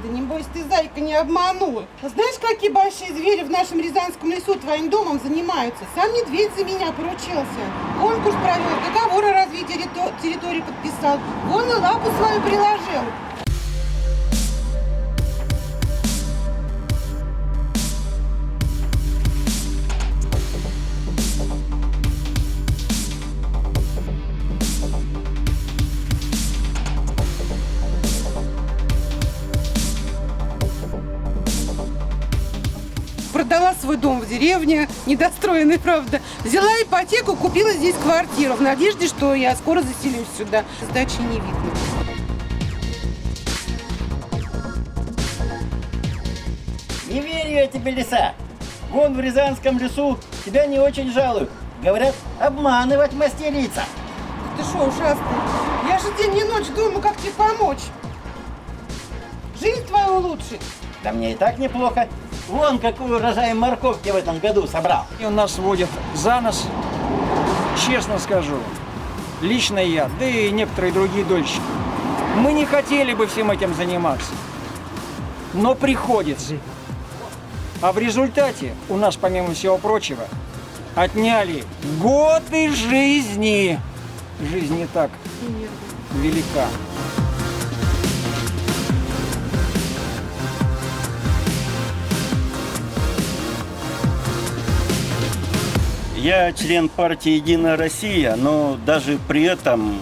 Да небось ты, зайка, не обманула. А знаешь, какие большие звери в нашем Рязанском лесу твоим домом занимаются? Сам медведь за меня поручился. Конкурс провел, договор о развитии территории подписал. Вон и лапу свою приложил. Продала свой дом в деревне, недостроенный, правда. Взяла ипотеку, купила здесь квартиру в надежде, что я скоро заселюсь сюда. Сдачи не видно. Не верю я тебе, лиса. Вон в Рязанском лесу тебя не очень жалуют. Говорят, обманывать мастерица. Ты что, ужасный? Я же день и ночь думаю, как тебе помочь. Жизнь твою улучшить. Да мне и так неплохо. Вон какой урожай морковки в этом году собрал. И он нас водит за нос, честно скажу, лично я, да и некоторые другие дольщики. Мы не хотели бы всем этим заниматься, но приходится. А в результате у нас, помимо всего прочего, отняли годы жизни. Жизнь не так велика. Я член партии «Единая Россия», но даже при этом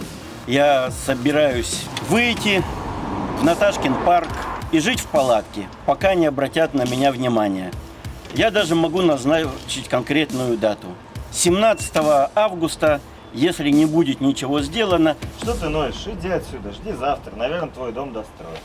я собираюсь выйти в Наташкин парк и жить в палатке, пока не обратят на меня внимание. Я даже могу назначить конкретную дату. 17 августа, если не будет ничего сделано. Что ты ноешь? Иди отсюда, жди завтра. Наверное, твой дом достроят.